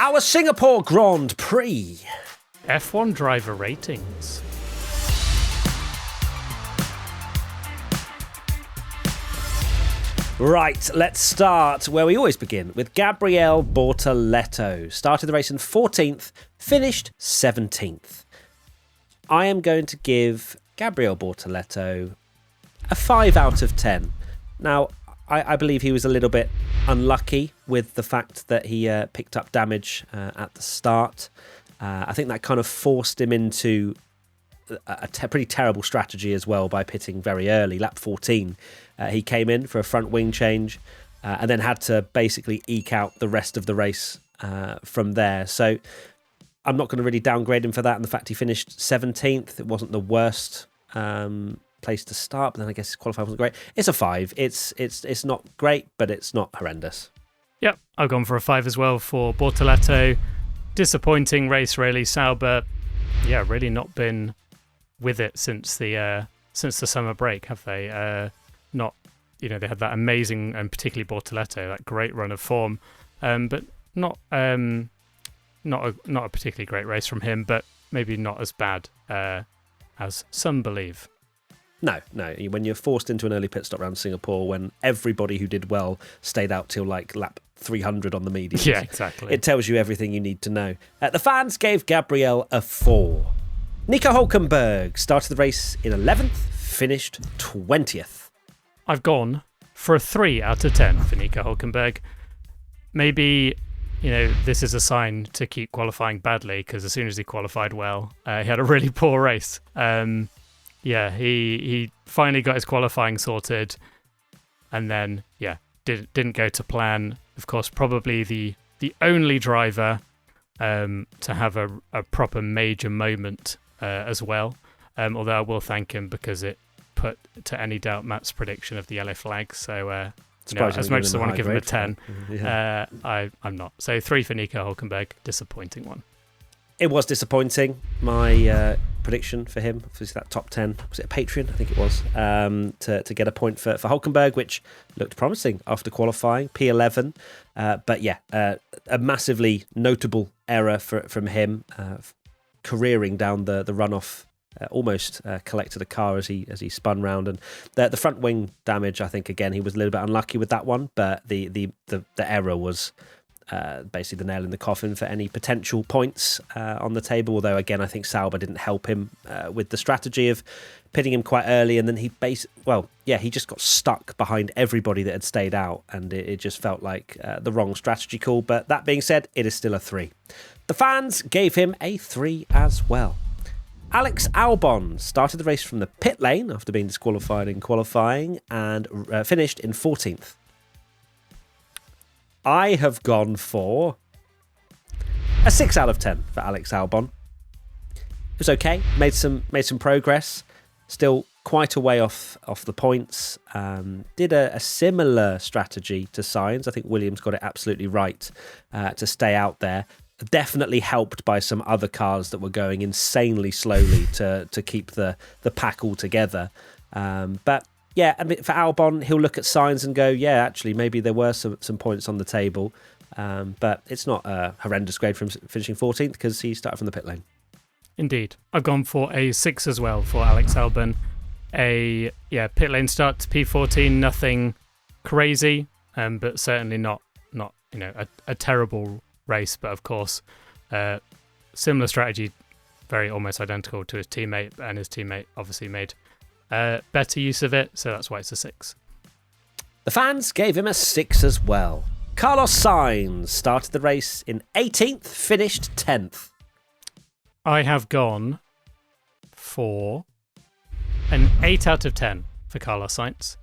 Our Singapore Grand Prix. F1 driver ratings. Right, let's start where we always begin, with Gabriele Bortoleto. Started the race in 14th, finished 17th. I am going to give Gabriele Bortoleto a 5 out of 10. Now, I believe he was a little bit unlucky with the fact that he picked up damage at the start. I think that kind of forced him into a pretty terrible strategy as well by pitting very early. Lap 14, he came in for a front wing change and then had to basically eke out the rest of the race from there. So I'm not going to really downgrade him for that. And the fact he finished 17th, it wasn't the worst place to start, but then I guess his qualifying wasn't great. It's a 5. It's not great, but it's not horrendous. Yep, I've gone for a 5 as well for Bortoleto. Disappointing race, really. Sauber, really not been with it since the summer break, have they? Not, they had that amazing, and particularly Bortoleto, that great run of form, but not a particularly great race from him, but maybe not as bad as some believe. No. When you're forced into an early pit stop around Singapore, when everybody who did well stayed out till like lap 300 on the mediums. Yeah, exactly. It tells you everything you need to know. The fans gave Gabriele a 4. Nico Hülkenberg started the race in 11th, finished 20th. I've gone for a 3 out of 10 for Nico Hülkenberg. Maybe, this is a sign to keep qualifying badly, because as soon as he qualified well, he had a really poor race. He finally got his qualifying sorted, and then, didn't go to plan. Of course, probably the only driver to have a proper major moment as well. Although I will thank him, because it put to any doubt Matt's prediction of the yellow flag. So, as much as I want to give him a 10, I'm not. So 3 for Nico Hülkenberg, disappointing one. It was disappointing. My prediction for him was that top 10. Was it a Patreon? I think it was. To get a point for Hülkenberg, which looked promising after qualifying, P11. A massively notable error from him, careering down the runoff. Almost collected a car as he spun round, and the front wing damage. I think again he was a little bit unlucky with that one, but the error was basically the nail in the coffin for any potential points on the table. Although again, I think Sauber didn't help him with the strategy of pitting him quite early, and then he just got stuck behind everybody that had stayed out, and it just felt like the wrong strategy call. But that being said, it is still a 3. The fans gave him a 3 as well. Alex Albon started the race from the pit lane after being disqualified in qualifying and finished in 14th. I have gone for a 6 out of 10 for Alex Albon. It was okay, made some progress, still quite a way off the points. Did a similar strategy to Sainz. I think Williams got it absolutely right to stay out there. Definitely helped by some other cars that were going insanely slowly to keep the pack all together. But yeah, I mean, for Albon, he'll look at Sainz and go, yeah, actually, maybe there were some points on the table. But it's not a horrendous grade from finishing 14th, because he started from the pit lane. Indeed. I've gone for a 6 as well for Alex Albon. Pit lane start to P14, nothing crazy, but certainly not a terrible race. But of course, similar strategy, very almost identical to his teammate, and his teammate obviously made better use of it, so that's why it's a 6. The fans gave him a 6 as well. Carlos Sainz started the race in 18th, finished 10th. I have gone for an 8 out of 10 for Carlos Sainz.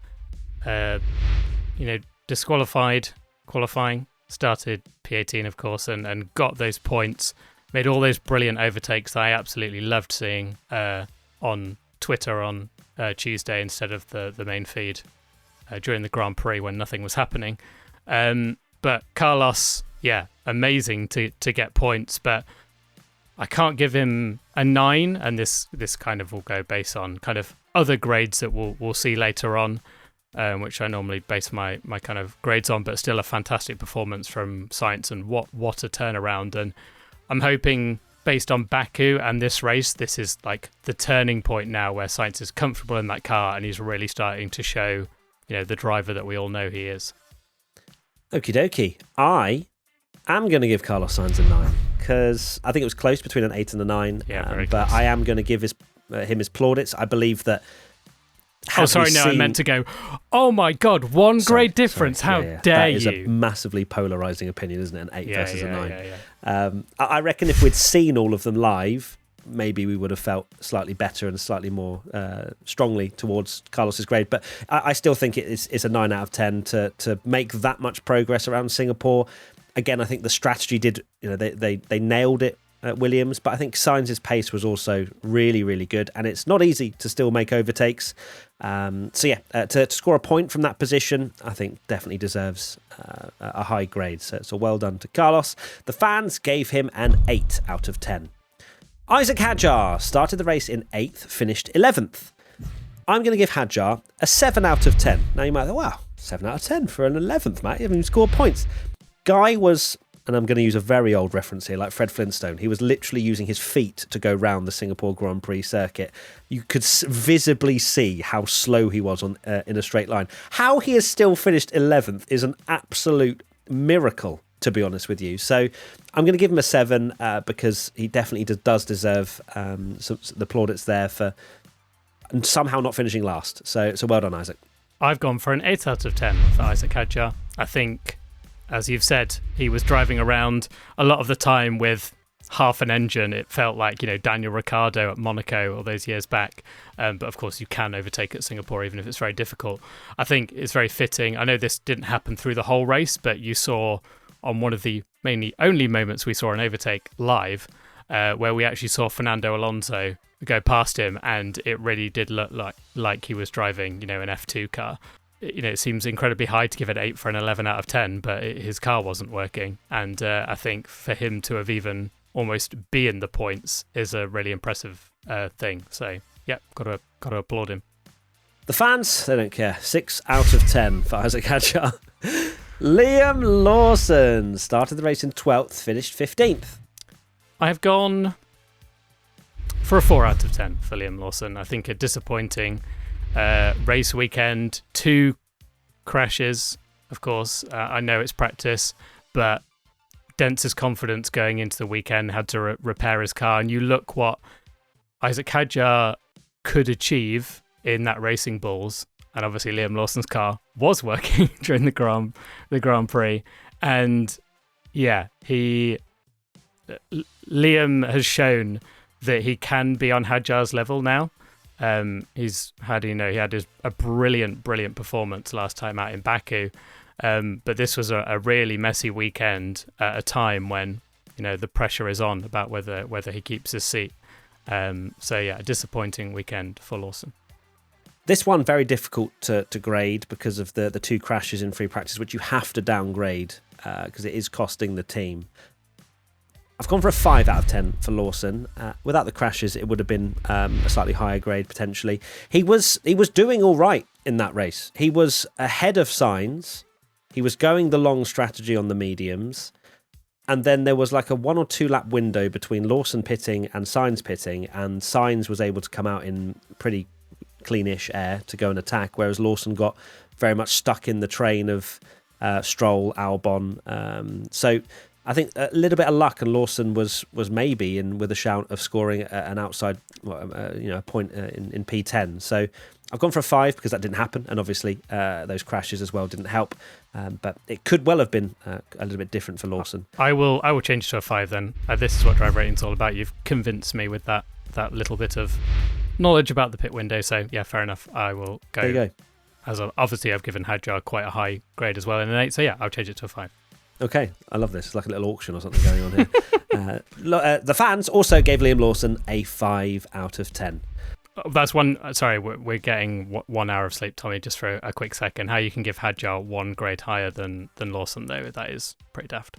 Disqualified qualifying, started P18 of course, and got those points, made all those brilliant overtakes that I absolutely loved seeing on Twitter on Tuesday instead of the main feed during the Grand Prix when nothing was happening. But Carlos, amazing to get points, but I can't give him a 9, and this kind of will go based on kind of other grades that we'll see later on. which I normally base my kind of grades on, but still a fantastic performance from Sainz, and what a turnaround. And I'm hoping, based on Baku and this race, this is like the turning point now where Sainz is comfortable in that car and he's really starting to show, the driver that we all know he is. Okie dokie. I am going to give Carlos Sainz a 9 because I think it was close between an 8 and a 9. Very but close. I am going to give him his plaudits. I believe that. I meant to go, oh my God, one grade difference. How dare you? That is a massively polarising opinion, isn't it? An 8 versus a 9. I reckon if we'd seen all of them live, maybe we would have felt slightly better and slightly more strongly towards Carlos's grade. But I still think it's a 9 out of 10 to make that much progress around Singapore. Again, I think the strategy did, they nailed it at Williams, but I think Sainz's pace was also really, really good, and it's not easy to still make overtakes. To score a point from that position, I think definitely deserves a high grade. So well done to Carlos. The fans gave him an 8 out of 10. Isaac Hadjar started the race in 8th, finished 11th. I'm going to give Hadjar a 7 out of 10. Now you might think, wow, 7 out of 10 for an 11th, mate. You haven't even scored points. Guy was, and I'm going to use a very old reference here, like Fred Flintstone. He was literally using his feet to go round the Singapore Grand Prix circuit. You could visibly see how slow he was in a straight line. How he has still finished 11th is an absolute miracle, to be honest with you. So I'm going to give him a 7 because he definitely does deserve the plaudits there for somehow not finishing last. So well done, Isaac. I've gone for an 8 out of 10 for Isaac Hadjar. I think, as you've said, he was driving around a lot of the time with half an engine. It felt like, Daniel Ricciardo at Monaco all those years back. But of course, you can overtake at Singapore, even if it's very difficult. I think it's very fitting. I know this didn't happen through the whole race, but you saw on one of the mainly only moments we saw an overtake live, where we actually saw Fernando Alonso go past him, and it really did look like he was driving, an F2 car. It seems incredibly high to give it 8 for an 11 out of 10, but his car wasn't working. And I think for him to have even almost be in the points is a really impressive thing. So, yeah, got to applaud him. The fans, they don't care. 6 out of 10 for Isaac Hadjar. Liam Lawson started the race in 12th, finished 15th. I have gone for a 4 out of 10 for Liam Lawson. I think a disappointing race weekend, 2 crashes, of course. I know it's practice, but dents his confidence going into the weekend, had to repair his car. And you look what Isaac Hadjar could achieve in that Racing Bulls. And obviously Liam Lawson's car was working during the Grand Prix. And yeah, Liam has shown that he can be on Hadjar's level now. He's had, he had a brilliant performance last time out in Baku. But this was a really messy weekend at a time when, the pressure is on about whether he keeps his seat. So yeah, a disappointing weekend for Lawson. This one very difficult to grade because of the 2 crashes in free practice, which you have to downgrade because it is costing the team. I've gone for a 5 out of 10 for Lawson. Without the crashes, it would have been a slightly higher grade potentially. He was doing all right in that race. He was ahead of Sainz. He was going the long strategy on the mediums. And then there was like a 1 or 2 lap window between Lawson pitting and Sainz pitting, and Sainz was able to come out in pretty cleanish air to go and attack, whereas Lawson got very much stuck in the train of Stroll, Albon. So I think a little bit of luck, and Lawson was maybe in with a shout of scoring an outside, a point in P10. So I've gone for a 5 because that didn't happen, and obviously those crashes as well didn't help. But it could well have been a little bit different for Lawson. I will change to a 5 then. This is what drive rating's all about. You've convinced me with that little bit of knowledge about the pit window. So yeah, fair enough. I will go. There you go. Obviously I've given Hadjar quite a high grade as well in an 8. So yeah, I'll change it to a 5. Okay, I love this. It's like a little auction or something going on here. The fans also gave Liam Lawson a 5 out of 10. That's one. Sorry, we're getting 1 hour of sleep, Tommy. Just for a quick second, how you can give Hadjar 1 grade higher than Lawson though? That is pretty daft.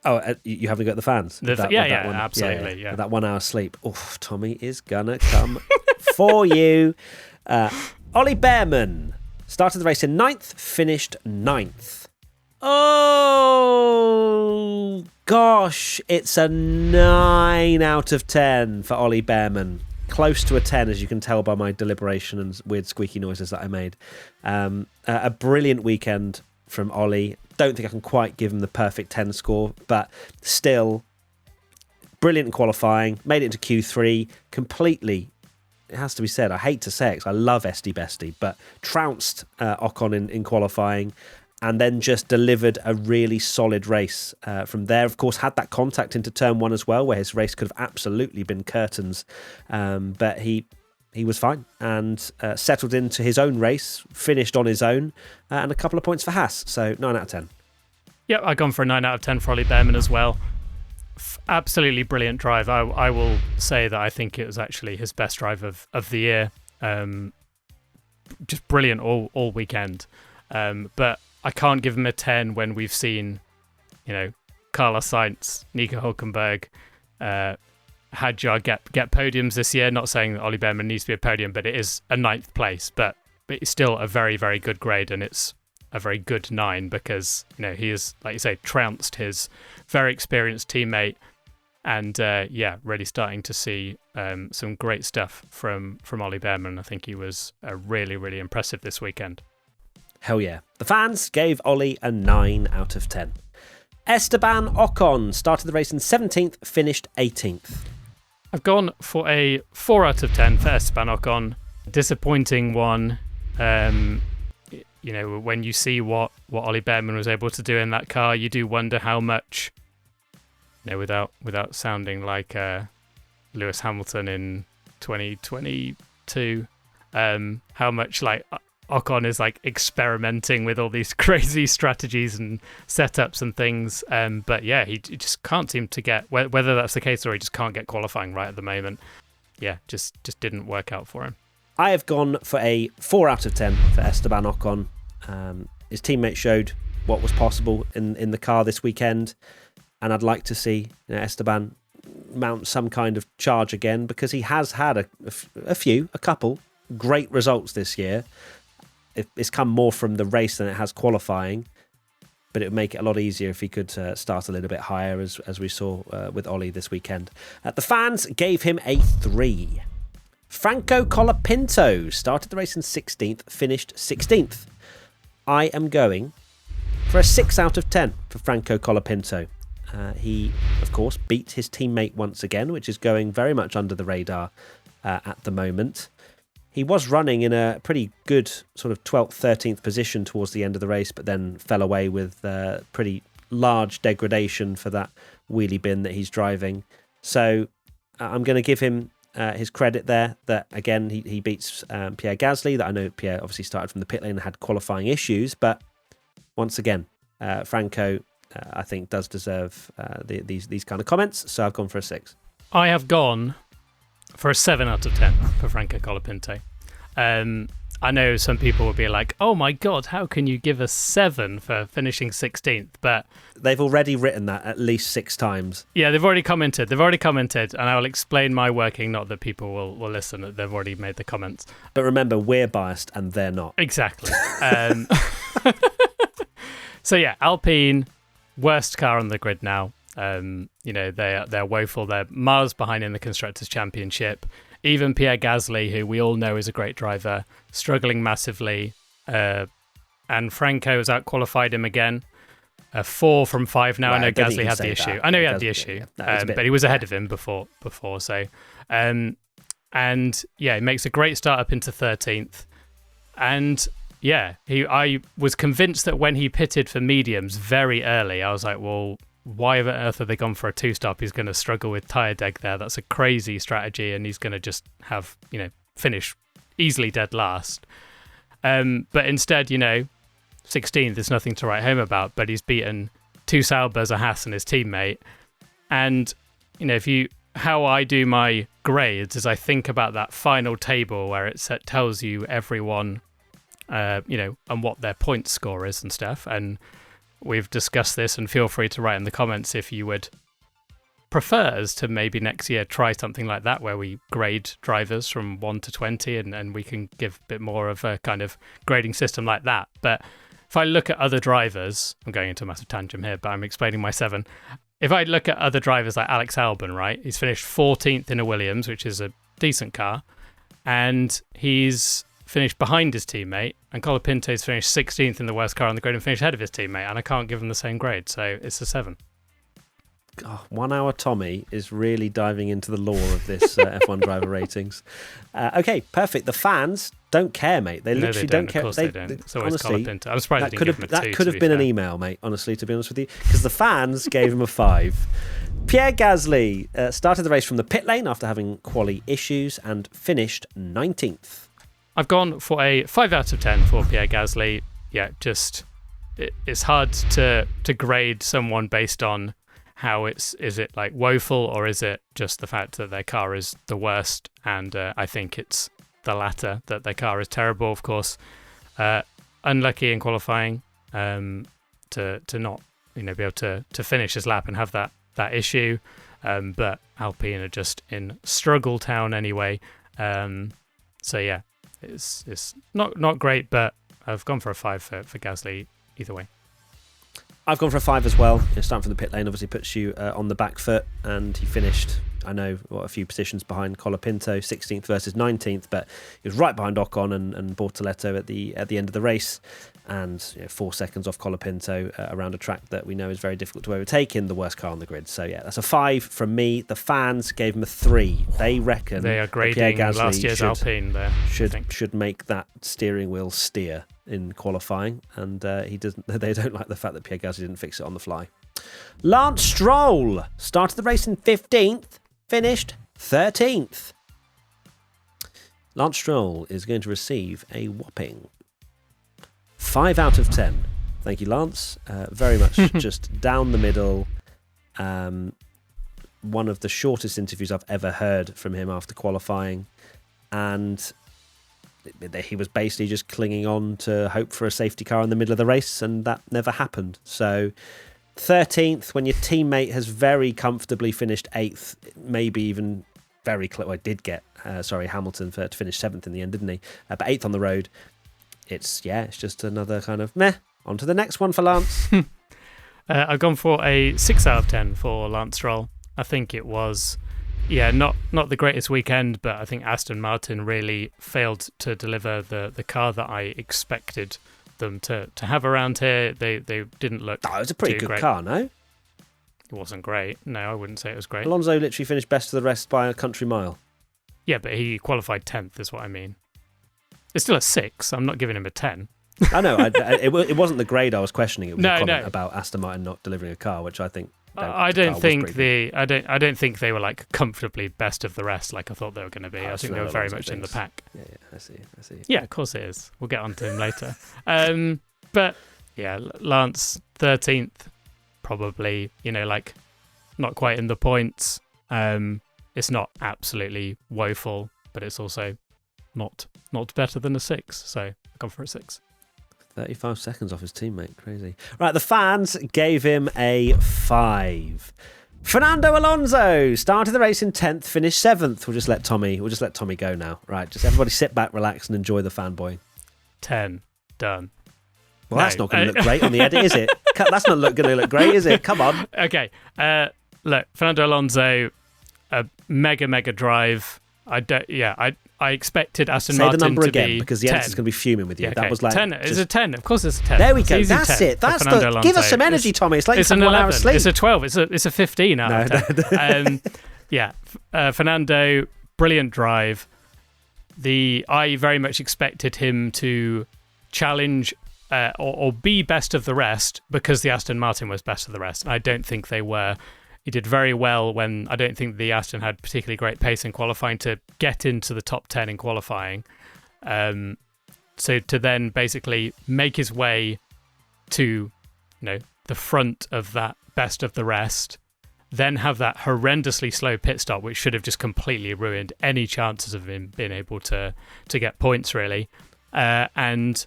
Oh, you haven't got the fans? Absolutely. Yeah. That 1 hour sleep. Oof, Tommy is gonna come for you. Ollie Behrman Started the race in 9th, finished 9th. Oh, gosh. It's a 9 out of 10 for Ollie Behrman. Close to a 10, as you can tell by my deliberation and weird squeaky noises that I made. A brilliant weekend from Ollie. Don't think I can quite give him the perfect 10 score, but still brilliant in qualifying. Made it into Q3 completely. It has to be said, I hate to say it because I love Esti Bestie, but trounced Ocon in qualifying and then just delivered a really solid race from there. Of course, had that contact into turn 1 as well, where his race could have absolutely been curtains. But he was fine and settled into his own race, finished on his own, and a couple of points for Haas. So 9 out of 10. Yep, I've gone for a 9 out of 10 for Ollie Behrman as well. Absolutely brilliant drive. I will say that I think it was actually his best drive of the year. Just brilliant all weekend. But I can't give him a 10 when we've seen, Carlos Sainz, Nico Hülkenberg, Hadjar get podiums this year. Not saying that Ollie Behrman needs to be a podium, but it is a 9th place. But it's still a very, very good grade, and it's a very good 9 because he is, like you say, trounced his very experienced teammate, and really starting to see some great stuff from Ollie Behrman. I think he was really, really impressive this weekend. Hell yeah. The fans gave Ollie a 9 out of 10. Esteban Ocon started the race in 17th, finished 18th. I've gone for a 4 out of 10 for Esteban Ocon. Disappointing one. When you see what Ollie Behrman was able to do in that car, you do wonder how much, without sounding like Lewis Hamilton in 2022, how much like Ocon is like experimenting with all these crazy strategies and setups and things. But yeah, he just can't seem to get, whether that's the case or he just can't get qualifying right at the moment. Yeah, just didn't work out for him. I have gone for a 4 out of 10 for Esteban Ocon. His teammate showed what was possible in the car this weekend, and I'd like to see Esteban mount some kind of charge again because he has had a couple great results this year. It's come more from the race than it has qualifying, but it would make it a lot easier if he could start a little bit higher, as we saw with Ollie this weekend. The fans gave him a 3. Franco Colapinto started the race in 16th, finished 16th. I am going for a 6 out of 10 for Franco Colapinto. He, of course, beat his teammate once again, which is going very much under the radar at the moment. He was running in a pretty good sort of 12th, 13th position towards the end of the race, but then fell away with pretty large degradation for that wheelie bin that he's driving. So I'm going to give him his credit there, that again he beats Pierre Gasly, that I know Pierre obviously started from the pit lane and had qualifying issues, but once again Franco I think does deserve these kind of comments, so I've gone for a 6. I have gone for a 7 out of 10 for Franco Colapinto. I know some people will be like, oh my god, how can you give a 7 for finishing 16th? But they've already written that at least 6 times. Yeah, they've already commented, and I will explain my working, not that people will listen. They've already made the comments. But remember, we're biased and they're not. Exactly. So yeah, Alpine, worst car on the grid now. They're woeful. They're miles behind in the Constructors' Championship. Even Pierre Gasly, who we all know is a great driver, struggling massively. And Franco has out-qualified him again. 4 from 5 now. Right, I know Gasly had the issue. I know he had the issue, but he was ahead of him before. So, and yeah, he makes a great start up into 13th. And yeah, I was convinced that when he pitted for mediums very early, I was like, well, why on earth have they gone for a 2-stop? He's going to struggle with tyre deg there. That's a crazy strategy, and he's going to just have, finish easily dead last. But instead, 16th is nothing to write home about, but he's beaten 2 Saubers, a Haas, and his teammate. And, how I do my grades is I think about that final table where it tells you everyone, and what their point score is and stuff. And we've discussed this, and feel free to write in the comments if you would prefers to maybe next year try something like that where we grade drivers from 1 to 20 and we can give a bit more of a kind of grading system like that. But if I look at other drivers, I'm going into a massive tangent here, but I'm explaining my 7. If I look at other drivers like Alex Albon, right, he's finished 14th in a Williams, which is a decent car, and he's finished behind his teammate, and Colapinto's finished 16th in the worst car on the grid and finished ahead of his teammate, and I can't give him the same grade, so it's a 7. Oh, 1 hour Tommy is really diving into the lore of this F1 driver ratings. Okay, perfect. The fans don't care, mate. They literally don't care. Of course they don't. It's always honestly, Colapinto. I'm surprised they didn't give him a 2. That could have been an email, mate, honestly, to be honest with you, because the fans gave him a 5. Pierre Gasly started the race from the pit lane after having quali issues and finished 19th. I've gone for a 5 out of 10 for Pierre Gasly. Yeah, just it's hard to grade someone based on how is it like woeful, or is it just the fact that their car is the worst? And I think it's the latter, that their car is terrible. Of course, unlucky in qualifying to not be able to finish his lap and have that issue. But Alpine are just in struggle town anyway. So yeah, it's not great, but I've gone for a 5 for Gasly either way. I've gone for a 5 as well. Starting from the pit lane obviously puts you on the back foot, and he finished, I know, a few positions behind Colapinto, 16th versus 19th, but he was right behind Ocon and Bortoleto at the end of the race, and 4 seconds off Colapinto around a track that we know is very difficult to overtake in the worst car on the grid. So yeah, that's a 5 from me. The fans gave him a 3. They reckon they are grading last year's Alpine there. Should make that steering wheel steer in qualifying, and he doesn't. They don't like the fact that Pierre Gasly didn't fix it on the fly. Lance Stroll started the race in 15th, finished 13th. Lance Stroll is going to receive a whopping 5 out of 10. Thank you, Lance. Very much just down the middle. One of the shortest interviews I've ever heard from him after qualifying, and he was basically just clinging on to hope for a safety car in the middle of the race, and that never happened. So 13th, when your teammate has very comfortably finished 8th, maybe even very close. Well, I did get Hamilton to finish 7th in the end, didn't he? But 8th on the road. It's just another kind of meh. On to the next one for Lance. I've gone for a 6 out of 10 for Lance Stroll. I think it was, not the greatest weekend, but I think Aston Martin really failed to deliver the car that I expected them to have around here. They didn't look. Oh, it was a pretty good great. car, no? It wasn't great. No, I wouldn't say it was great. Alonso literally finished best of the rest by a country mile. Yeah, but he qualified 10th, is what I mean. It's still a 6. I'm not giving him a 10. I know. It wasn't the grade I was questioning. It was a comment about Aston Martin not delivering a car, which I think. I don't think they were like comfortably best of the rest like I thought they were going to be. I think they were very much in the pack. Yeah, I see. Yeah, of course it is. We'll get on to him later. But yeah, Lance 13th, probably. Not quite in the points. It's not absolutely woeful, but it's also not better than a 6. So I've gone for a 6. 35 seconds off his teammate. Crazy. Right, the fans gave him a 5. Fernando Alonso started the race in 10th, finished 7th. We'll just let Tommy go now. Right, just everybody sit back, relax, and enjoy the fanboy. 10. Done. Well, that's not going to look great on the edit, is it? That's not going to look great, is it? Come on. Okay. Look, Fernando Alonso, a mega drive. I expected Aston Martin to be... Say the number again, 10. Because the editor's going to be fuming with you. Yeah, okay. That was like... 10. It's a 10. Of course it's a 10. There we go. It's That's it. Give us some energy, Tommy. It's like it's an 11. 1 hour sleep. It's a 12. It's a 15 out of 10. Fernando, brilliant drive. I very much expected him to challenge or be best of the rest because the Aston Martin was best of the rest. I don't think they were. He did very well when I don't think the Aston had particularly great pace in qualifying to get into the top 10 in qualifying. So to then basically make his way to, the front of that best of the rest, then have that horrendously slow pit stop, which should have just completely ruined any chances of him being able to get points, really. And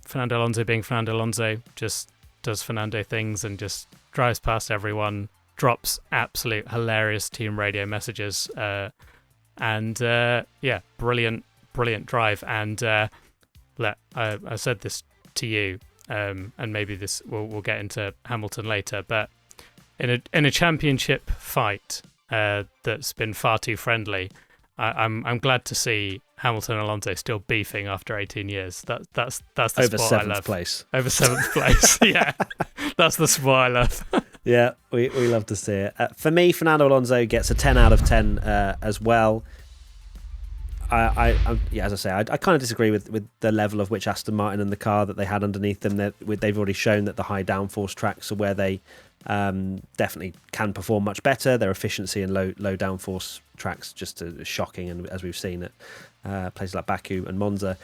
Fernando Alonso being Fernando Alonso just does Fernando things and just drives past everyone. drops absolute hilarious team radio messages, and brilliant drive. And I said this to you, and maybe this we'll get into Hamilton later, but in a championship fight that's been far too friendly, I'm glad to see Hamilton and Alonso still beefing after 18 years. That's the over sport I love. Seventh place. Over 7th place. Yeah, that's the sport I love. Yeah, we love to see it. For me, Fernando Alonso gets a 10 out of 10 as well. As I say, I kind of disagree with the level of which Aston Martin and the car that they had underneath them. They've already shown that the high downforce tracks are where they definitely can perform much better. Their efficiency in low downforce tracks just shocking, and as we've seen at places like Baku and Monza.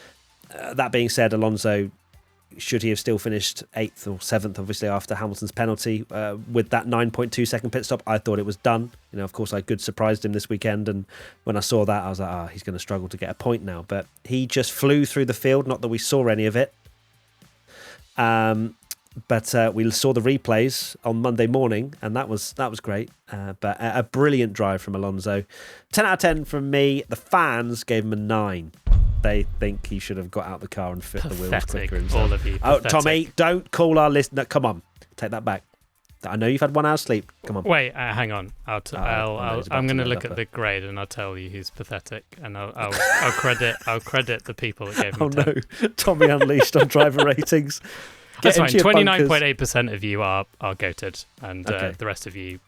That being said, Alonso, should he have still finished 8th or 7th, obviously after Hamilton's penalty, with that 9.2 second pit stop, I thought it was done. Of course, I good surprised him this weekend, and when I saw that, I was like, he's going to struggle to get a point now. But he just flew through the field, not that we saw any of it. But we saw the replays on Monday morning, and that was great. But a brilliant drive from Alonso. 10 out of 10 from me. The fans gave him a 9. They think he should have got out the car and fit the wheels quicker himself. All of you. Oh, Tommy, don't call our listener. Come on, take that back. I know you've had 1 hour's sleep. Come on. Wait, hang on. I'm going to look at the grade and I'll tell you who's pathetic, and I'll credit the people that gave him. Oh 10. No, Tommy Unleashed on driver ratings. That's fine. 29.8% of you are goated, and okay. The rest of you.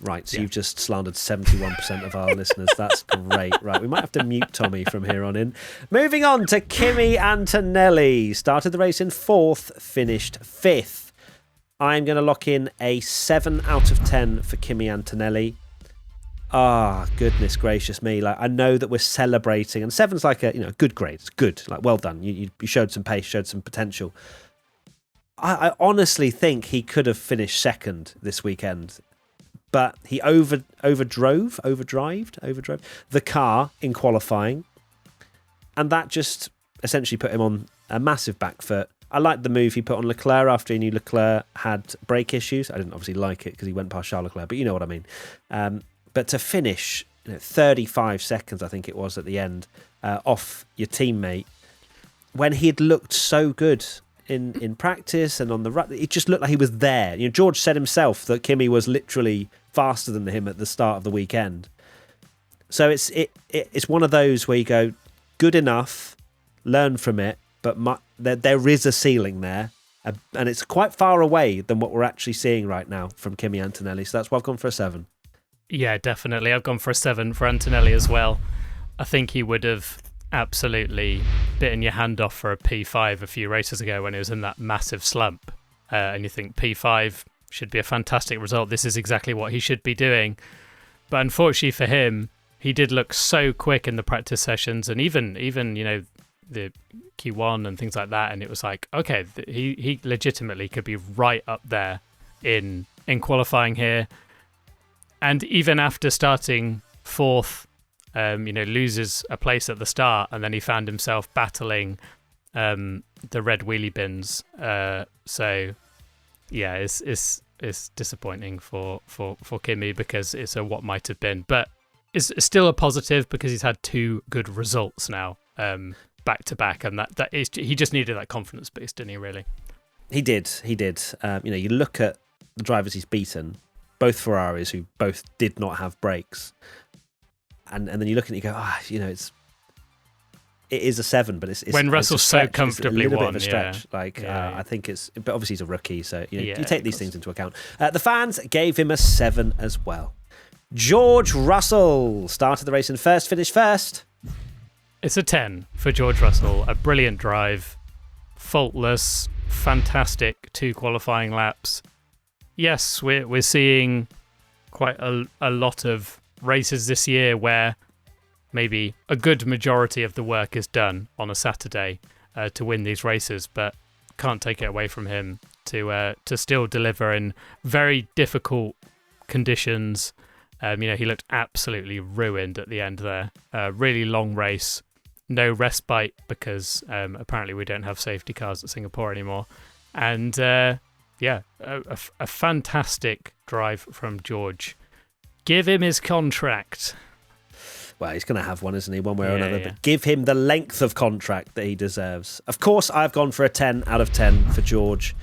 Right, so you've just slandered 71% of our listeners. That's great. Right, we might have to mute Tommy from here on in. Moving on to Kimi Antonelli. Started the race in 4th, finished 5th. I'm going to lock in a 7 out of 10 for Kimi Antonelli. Goodness gracious me. Like, I know that we're celebrating, and 7's like a good grade. It's good. Like, well done. You showed some pace, showed some potential. I honestly think he could have finished 2nd this weekend. But he overdrove the car in qualifying, and that just essentially put him on a massive back foot. I liked the move he put on Leclerc after he knew Leclerc had brake issues. I didn't obviously like it because he went past Charles Leclerc, but you know what I mean. But to finish 35 seconds, I think it was at the end, off your teammate, when he had looked so good in practice and on the run, it just looked like he was there. George said himself that Kimi was literally faster than him at the start of the weekend. So it's one of those where you go, good enough, learn from it, but there is a ceiling there, and it's quite far away than what we're actually seeing right now from Kimi Antonelli. So that's why I've gone for a 7. Yeah, definitely. I've gone for a 7 for Antonelli as well. I think he would have absolutely bitten your hand off for a P5 a few races ago when he was in that massive slump. And you think P5 should be a fantastic result. This is exactly what he should be doing. But unfortunately for him, he did look so quick in the practice sessions, and even the Q1 and things like that. And it was like, okay, he legitimately could be right up there in qualifying here. And even after starting 4th, loses a place at the start, and then he found himself battling the red wheelie bins. So, yeah, it's disappointing for Kimi, because it's a what might have been, but it's still a positive because he's had 2 good results now, back to back, and that is, he just needed that confidence boost, didn't he? Really, he did. You look at the drivers he's beaten, both Ferraris who both did not have brakes. And then you look at it and you go, it is a 7, but it's when Russell so comfortably won. It's a little won, bit of a stretch. I think it's, but obviously he's a rookie, so you take these things into account. The fans gave him a 7 as well. George Russell started the race in 1st, finished 1st. It's a 10 for George Russell. A brilliant drive, faultless, fantastic 2 qualifying laps. Yes, we're seeing quite a lot of races this year where maybe a good majority of the work is done on a Saturday to win these races, but can't take it away from him to still deliver in very difficult conditions. He looked absolutely ruined at the end there. Really long race, no respite because apparently we don't have safety cars at Singapore anymore, and a fantastic drive from George. Give him his contract. Well, he's going to have one, isn't he, one way or Yeah, another? yeah. But give him the length of contract that he deserves. Of course, I've gone for a 10 out of 10 for George.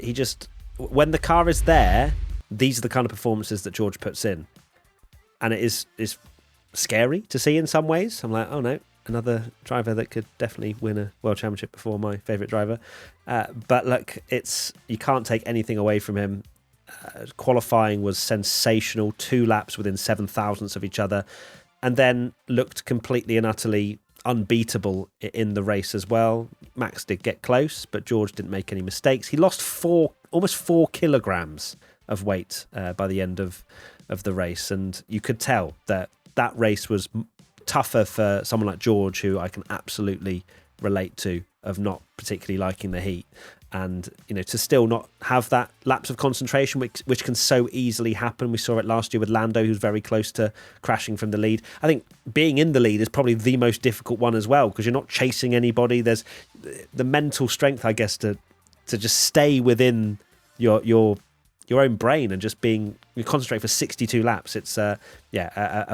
He just, when the car is there, these are the kind of performances that George puts in. And it is scary to see in some ways. I'm like, oh no, another driver that could definitely win a world championship before my favourite driver. But look, you can't take anything away from him. Qualifying was sensational, 2 laps within 7 thousandths of each other, and then looked completely and utterly unbeatable in the race as well. Max did get close, but George didn't make any mistakes. He lost almost 4 kilograms of weight by the end of the race, and you could tell that race was tougher for someone like George, who I can absolutely relate to, of not particularly liking the heat. And, to still not have that lapse of concentration, which can so easily happen. We saw it last year with Lando, who's very close to crashing from the lead. I think being in the lead is probably the most difficult one as well, because you're not chasing anybody. There's the mental strength, I guess, to just stay within your own brain and just you concentrate for 62 laps. It's a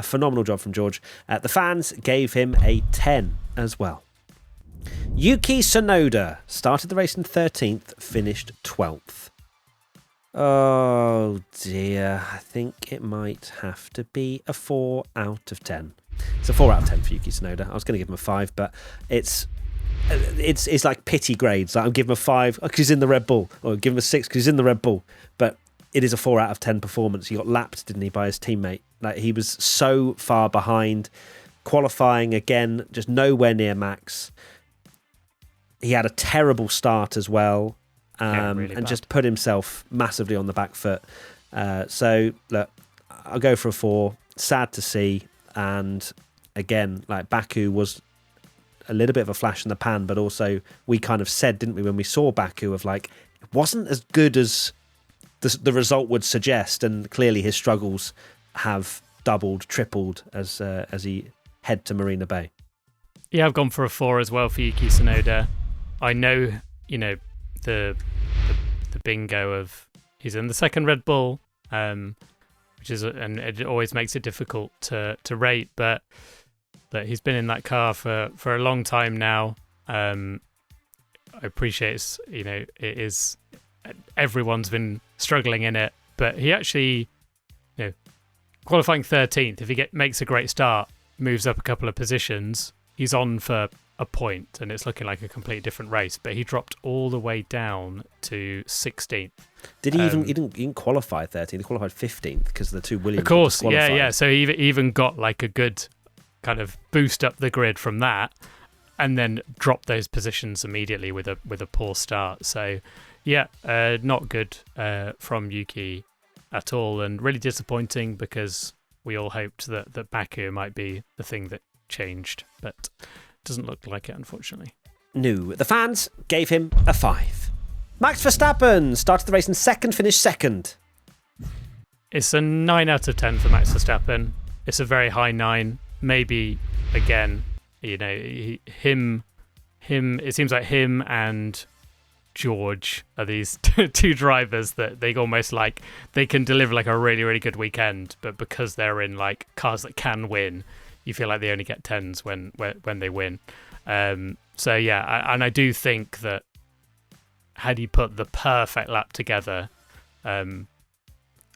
phenomenal job from George. The fans gave him a 10 as well. Yuki Tsunoda started the race in 13th, finished 12th. Oh dear, I think it might have to be a 4 out of 10. It's a 4 out of 10 for Yuki Tsunoda. I was going to give him a 5, but it's like pity grades. Like, I'm giving him a 5 because he's in the Red Bull, or give him a 6 because he's in the Red Bull. But it is a 4 out of 10 performance. He got lapped, didn't he, by his teammate? Like, he was so far behind. Qualifying again, just nowhere near Max. He had a terrible start as well, Really and just put himself massively on the back foot. So, look, I'll go for a 4. Sad to see. And again, like, Baku was a little bit of a flash in the pan, but also we kind of said, didn't we, when we saw Baku, of like, it wasn't as good as the result would suggest. And clearly his struggles have doubled, tripled as he head to Marina Bay. Yeah, I've gone for a 4 as well for Yuki Tsunoda. I know, the bingo of he's in the second Red Bull, which is, and it always makes it difficult to rate, but that he's been in that car for a long time now. I appreciate it is, everyone's been struggling in it, but he actually, qualifying 13th, if he makes a great start, moves up a couple of positions, he's on for a point, and it's looking like a completely different race. But he dropped all the way down to 16th. Did he he didn't qualify 13th? He qualified 15th because the 2 Williams. Of course, yeah. So he even got like a good kind of boost up the grid from that, and then dropped those positions immediately with a poor start. So yeah, not good from Yuki at all, and really disappointing, because we all hoped that Baku might be the thing that changed, but doesn't look like it, unfortunately. No, the fans gave him a 5. Max Verstappen started the race in second, finished second. It's a 9 out of 10 for Max Verstappen. It's a very high 9. Maybe again, him. It seems like him and George are these 2 drivers that they almost like they can deliver like a really, really good weekend, but because they're in like cars that can win, you feel like they only get 10s when they win. So yeah, I do think that had he put the perfect lap together, I'm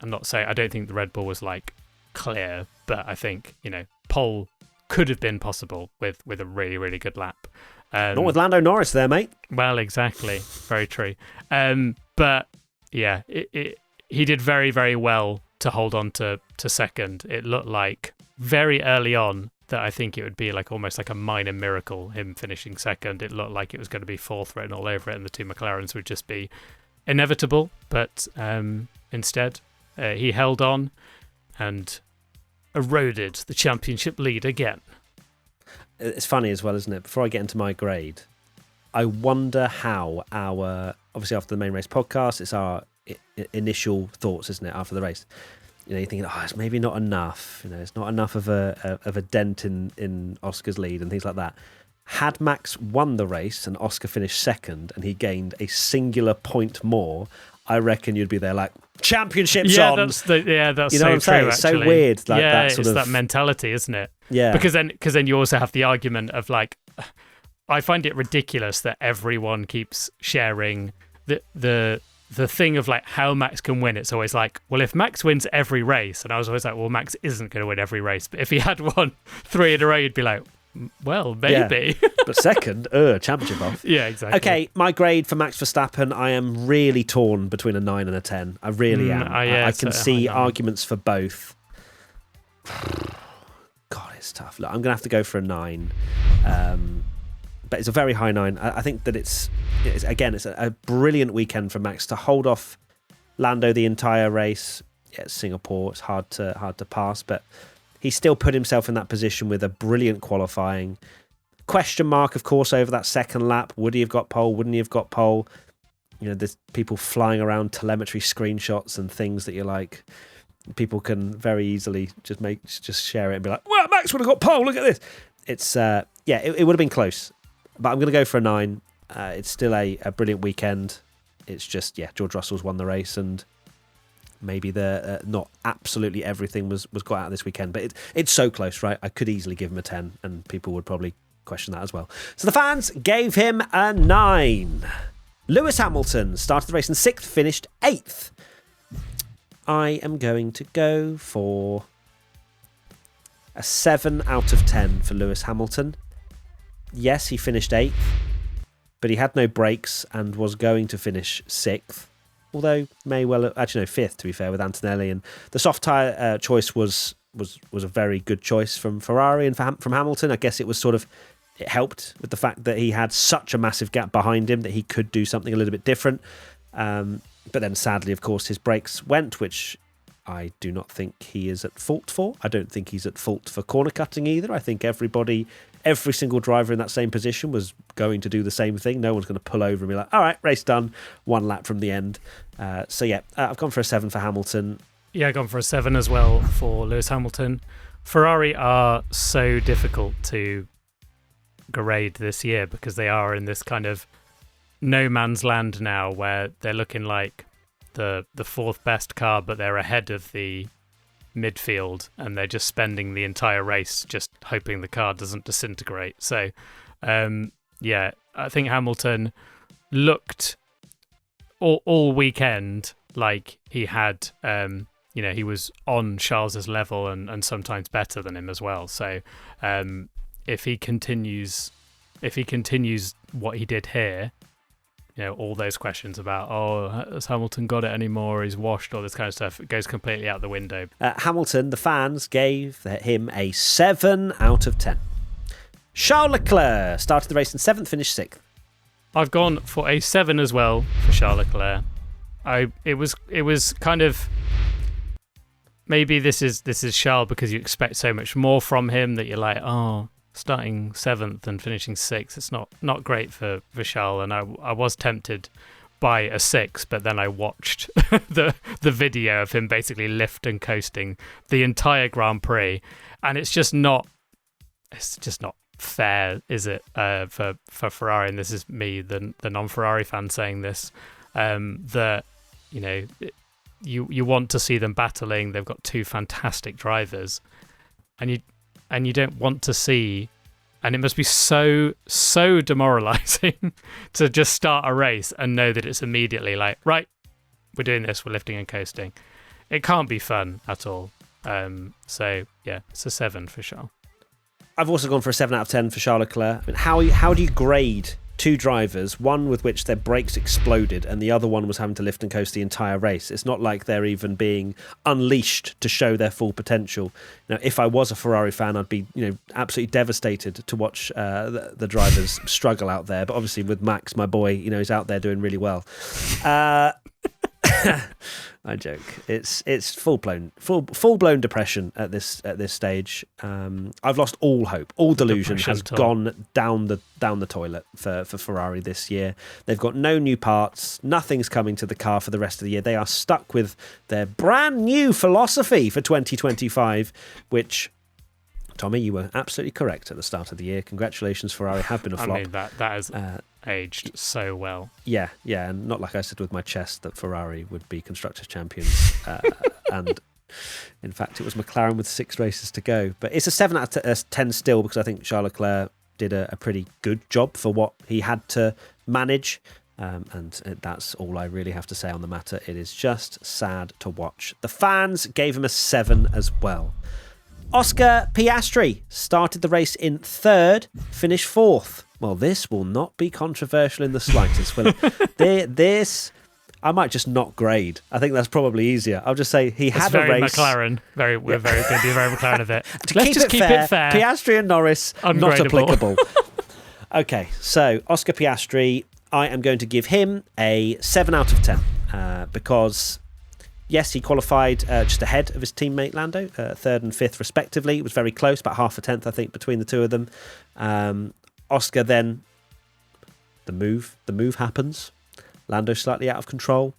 not saying I don't think the Red Bull was like clear, but I think pole could have been possible with a really, really good lap. Not with Lando Norris there, mate. Well, exactly, very true. But yeah, he did very, very well to hold on to second. It looked like very early on that I think it would be like almost like a minor miracle, him finishing second. It looked like it was going to be 4th written all over it, and the 2 McLarens would just be inevitable. But instead, he held on and eroded the championship lead again. It's funny as well, isn't it? Before I get into my grade, I wonder how obviously after the main race podcast, it's our initial thoughts, isn't it, after the race? You're thinking, it's maybe not enough. It's not enough of a dent in Oscar's lead and things like that. Had Max won the race and Oscar finished second and he gained a singular point more, I reckon you'd be there like, championships yeah, on. That's you know so what I'm saying? True, it's so weird. Like yeah, that sort it's of that mentality, isn't it? Yeah. Because then you also have the argument of like, I find it ridiculous that everyone keeps sharing the thing of like how Max can win. It's always like, well, if Max wins every race, and I was always like, well, Max isn't going to win every race, but if he had won 3 in a row, you'd be like, well, maybe. Yeah. But second, championship off. Yeah, exactly. Okay, my grade for Max Verstappen, I am really torn between a 9 and a 10. I really am. I can see arguments for both. God, it's tough. Look, I'm going to have to go for a 9. But it's a very high 9. I think that it's a brilliant weekend for Max to hold off Lando the entire race. Yeah, it's Singapore. It's hard to pass, but he still put himself in that position with a brilliant qualifying. Question mark, of course, over that second lap. Would he have got pole? Wouldn't he have got pole? You know, there's people flying around telemetry screenshots and things that you're like, people can very easily just share it and be like, well, Max would have got pole. Look at this. It's it would have been close. But I'm going to go for a 9. It's still a brilliant weekend. It's just, George Russell's won the race, and maybe not absolutely everything was got out this weekend. But it's so close, right? I could easily give him a 10, and people would probably question that as well. So the fans gave him a 9. Lewis Hamilton started the race in 6th, finished 8th. I am going to go for a 7 out of 10 for Lewis Hamilton. Yes, he finished 8th, but he had no brakes and was going to finish 6th. Although may well, actually no, 5th to be fair, with Antonelli. And the soft tyre choice was a very good choice from Ferrari and from Hamilton. I guess it helped with the fact that he had such a massive gap behind him that he could do something a little bit different. But then sadly, of course, his brakes went, which I do not think he is at fault for. I don't think he's at fault for corner cutting either. I think every single driver in that same position was going to do the same thing. No one's going to pull over and be like, all right, race done, 1 lap from the end. I've gone for a 7 for Hamilton. Yeah, I've gone for a 7 as well for Lewis Hamilton. Ferrari are so difficult to grade this year because they are in this kind of no man's land now where they're looking like the 4th best car, but they're ahead of the midfield, and they're just spending the entire race just hoping the car doesn't disintegrate. So I think Hamilton looked all weekend like he had he was on Charles's level and sometimes better than him as well. So if he continues what he did here, all those questions about, has Hamilton got it anymore? He's washed, all this kind of stuff. It goes completely out the window. Hamilton, the fans gave him a 7 out of 10. Charles Leclerc started the race in 7th, finished 6th. I've gone for a 7 as well for Charles Leclerc. It was kind of, maybe this is Charles because you expect so much more from him that you're like, starting 7th and finishing 6th, it's not great for Charles, and I was tempted by a 6, but then I watched the video of him basically lift and coasting the entire Grand Prix, and it's just not fair, is it, for Ferrari? And this is me, the non-Ferrari fan, saying this, that you want to see them battling. They've got 2 fantastic drivers, and you don't want to see, and it must be so demoralizing to just start a race and know that it's immediately like, right, we're doing this, we're lifting and coasting. It can't be fun at all. So yeah, it's a 7 for Charles. I've also gone for a 7 out of 10 for Charles Leclerc. I mean, how do you grade 2 drivers, one with which their brakes exploded and the other one was having to lift and coast the entire race? It's not like they're even being unleashed to show their full potential. If I was a Ferrari fan, I'd be absolutely devastated to watch the drivers struggle out there. But obviously with Max, my boy, he's out there doing really well. I joke. It's full blown depression at this stage. I've lost all hope. All delusion has gone down the toilet for Ferrari this year. They've got no new parts. Nothing's coming to the car for the rest of the year. They are stuck with their brand new philosophy for 2025, which, Tommy, you were absolutely correct at the start of the year. Congratulations, Ferrari have been a flop. I mean, that is aged so well. Yeah, and not like I said with my chest that Ferrari would be constructors champions, and in fact it was McLaren with 6 races to go. But it's a 7 out of 10 still, because I think Charles Leclerc did a pretty good job for what he had to manage, and that's all I really have to say on the matter. It is just sad to watch. The fans gave him a 7 as well. Oscar Piastri started the race in 3rd, finished 4th. Well, this will not be controversial in the slightest, will it? This, I might just not grade. I think that's probably easier. I'll just say he had a race. McLaren. We're very going to be very McLaren of it. Let's keep it fair. Piastri and Norris, not applicable. Okay, so Oscar Piastri, I am going to give him a 7 out of 10 because, yes, he qualified just ahead of his teammate Lando, 3rd and 5th respectively. It was very close, about half a tenth, I think, between the two of them. Oscar then, the move happens. Lando slightly out of control,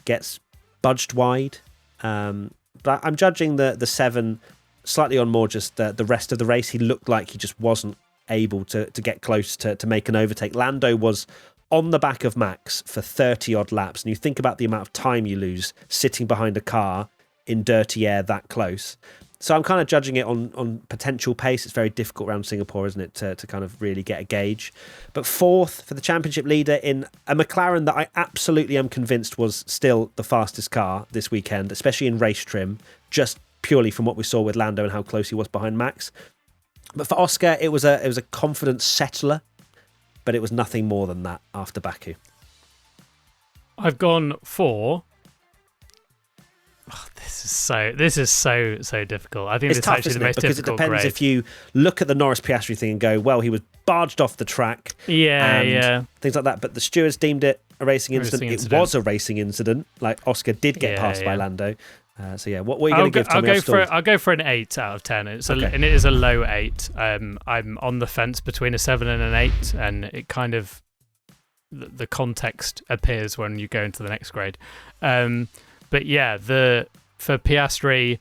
gets budged wide. But I'm judging the 7 slightly on more just the rest of the race. He looked like he just wasn't able to get close to make an overtake. Lando was on the back of Max for 30 odd laps, and you think about the amount of time you lose sitting behind a car in dirty air that close. So I'm kind of judging it on potential pace. It's very difficult around Singapore, isn't it, to kind of really get a gauge. But 4th for the championship leader in a McLaren that I absolutely am convinced was still the fastest car this weekend, especially in race trim, just purely from what we saw with Lando and how close he was behind Max. But for Oscar, it was a confident settler, but it was nothing more than that after Baku. I've gone 4. Oh, this is so difficult. I think it's tough, actually the most difficult grade. Because it depends if you look at the Norris Piastri thing and go, well, he was barged off the track. Yeah. Things like that. But the stewards deemed it a racing incident. It was a racing incident. Like, Oscar did get passed by Lando. What are you going to give Tommy? I'll go for an 8 out of 10. And it is a low 8. I'm on the fence between a 7 and an 8, and it kind of the context appears when you go into the next grade. But yeah, for Piastri,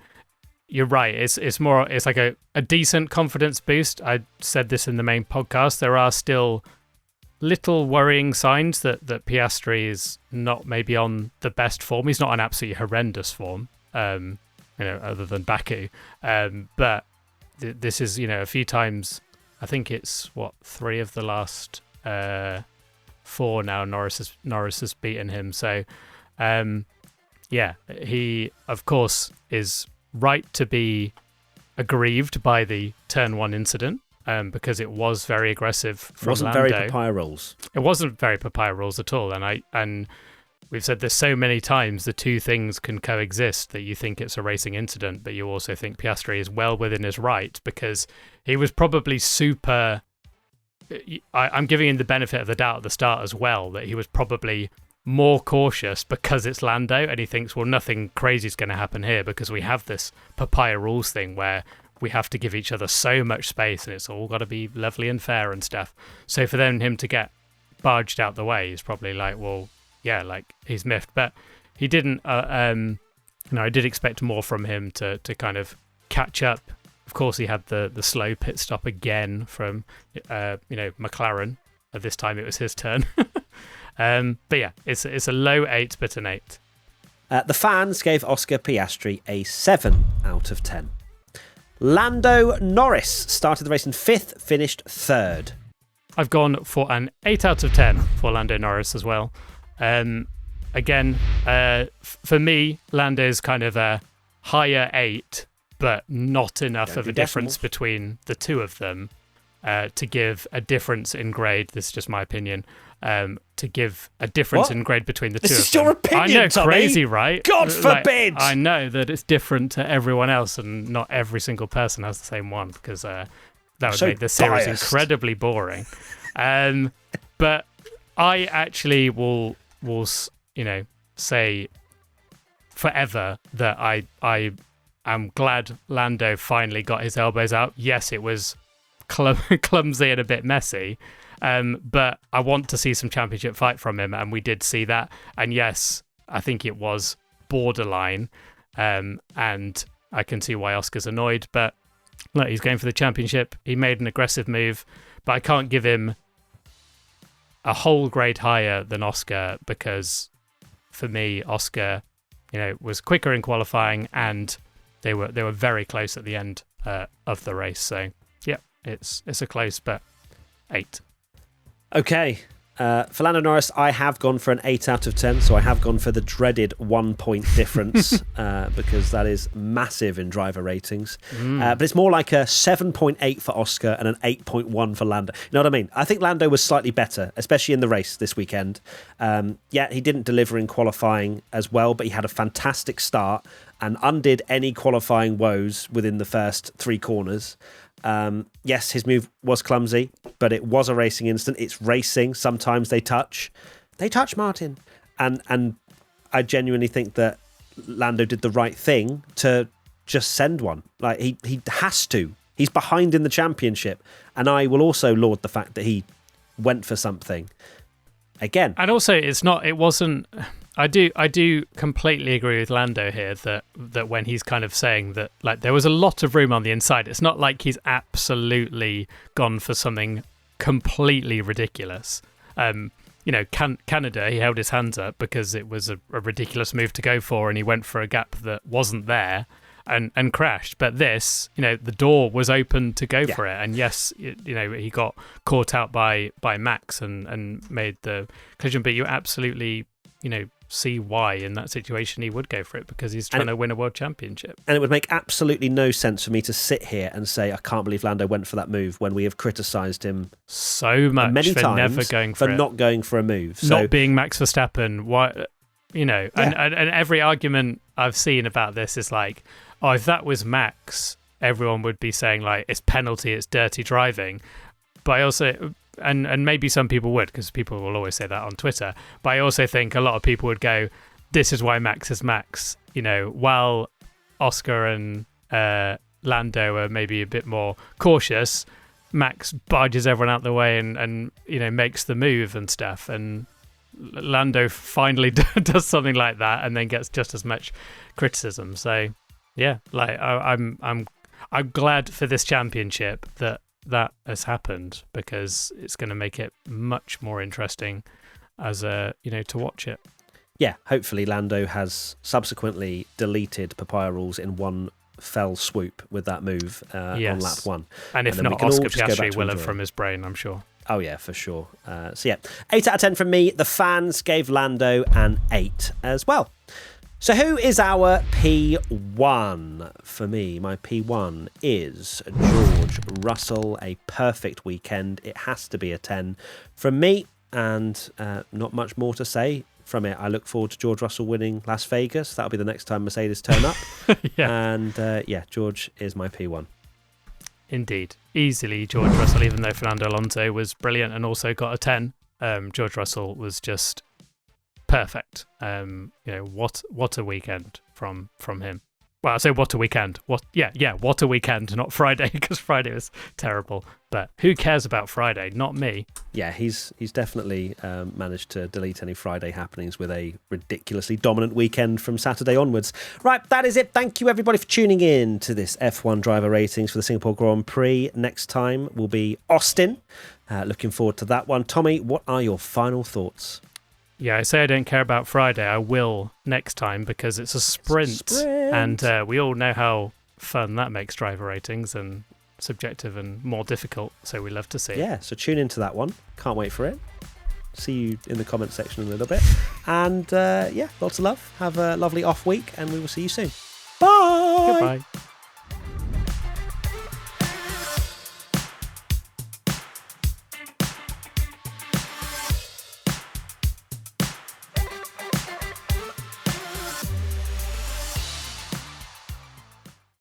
you're right. It's like a decent confidence boost. I said this in the main podcast. There are still little worrying signs that Piastri is not maybe on the best form. He's not on absolutely horrendous form, other than Baku. But this is, a few times. I think it's 3 of the last 4 now. Norris has beaten him. So. Yeah, he, of course, is right to be aggrieved by the Turn 1 incident because it was very aggressive from Lando. It wasn't very papaya rules at all. And we've said this so many times, the two things can coexist, that you think it's a racing incident, but you also think Piastri is well within his right because he was probably super... I'm giving him the benefit of the doubt at the start as well, that he was probably... more cautious because it's Lando, and he thinks, well, nothing crazy is going to happen here because we have this papaya rules thing where we have to give each other so much space and it's all got to be lovely and fair and stuff. So for him to get barged out the way is probably like, well, yeah, like he's miffed. But he didn't, I did expect more from him to kind of catch up. Of course, he had the slow pit stop again from, McLaren. At this time, it was his turn. But yeah, it's a low 8, but an 8. The fans gave Oscar Piastri a 7 out of 10. Lando Norris started the race in 5th, finished 3rd. I've gone for an 8 out of 10 for Lando Norris as well. Again, for me, Lando's kind of a higher 8, but not enough of a difference between the two of them to give a difference in grade. This is just my opinion. To give a difference in grade between the two of them. This is your opinion, I know, Tommy. crazy, right? God forbid! I know that it's different to everyone else, and not every single person has the same one, because that would make the series incredibly boring. But I actually will say forever that I am glad Lando finally got his elbows out. Yes, it was clumsy and a bit messy. But I want to see some championship fight from him, and we did see that. And yes, I think it was borderline, and I can see why Oscar's annoyed. But look, he's going for the championship. He made an aggressive move, but I can't give him a whole grade higher than Oscar, because for me, Oscar, was quicker in qualifying, and they were very close at the end of the race. So yeah, it's a close, but 8. Okay. For Lando Norris, I have gone for an 8 out of 10, so I have gone for the dreaded 1 point difference because that is massive in driver ratings. But it's more like a 7.8 for Oscar and an 8.1 for Lando. You know what I mean? I think Lando was slightly better, especially in the race this weekend. He didn't deliver in qualifying as well, but he had a fantastic start and undid any qualifying woes within the first 3 corners. Yes, his move was clumsy, but it was a racing incident. It's racing. Sometimes they touch, Martin. And I genuinely think that Lando did the right thing to just send one. Like he has to. He's behind in the championship. And I will also laud the fact that he went for something again. And also it wasn't, I do completely agree with Lando here that when he's kind of saying that, like, there was a lot of room on the inside. It's not like he's absolutely gone for something completely ridiculous. Canada, he held his hands up because it was a ridiculous move to go for, and he went for a gap that wasn't there and crashed. But this, the door was open to go for it. And yes, he got caught out by Max and made the collision. But you absolutely, see why in that situation he would go for it, because he's trying to win a world championship. And it would make absolutely no sense for me to sit here and say I can't believe Lando went for that move when we have criticised him so much many for times never going for it. Not going for a move. So, not being Max Verstappen. Why, and every argument I've seen about this is like, oh, if that was Max, everyone would be saying like it's penalty, it's dirty driving. But I also, and maybe some people would, because people will always say that on Twitter, but I also think a lot of people would go, this is why Max is Max. While Oscar and Lando are maybe a bit more cautious, Max barges everyone out the way and makes the move and stuff. And Lando finally does something like that and then gets just as much criticism. So yeah, like I'm glad for this championship that has happened, because it's going to make it much more interesting as to watch it. Yeah, hopefully Lando has subsequently deleted Papaya rules in one fell swoop with that move on lap 1. And if not, Oscar Piastri will have from his brain, I'm sure. Oh yeah, for sure. 8 out of 10 from me. The fans gave Lando an 8 as well. So who is our P1? For me, my P1 is George Russell. A perfect weekend. It has to be a 10 from me, and not much more to say from it. I look forward to George Russell winning Las Vegas. That'll be the next time Mercedes turn up. And George is my P1. Indeed. Easily George Russell, even though Fernando Alonso was brilliant and also got a 10. George Russell was just perfect. What a weekend from him. Well, I say what a weekend. What a weekend, not Friday, because Friday was terrible. But who cares about Friday? Not me. Yeah, he's definitely managed to delete any Friday happenings with a ridiculously dominant weekend from Saturday onwards. Right, that is it. Thank you, everybody, for tuning in to this F1 driver ratings for the Singapore Grand Prix. Next time will be Austin. Looking forward to that one. Tommy, what are your final thoughts? Yeah, I say I don't care about Friday. I will next time, because it's a sprint. And we all know how fun that makes driver ratings, and subjective and more difficult. So we love to see it. Yeah, so tune into that one. Can't wait for it. See you in the comment section in a little bit. And lots of love. Have a lovely off week, and we will see you soon. Bye. Goodbye.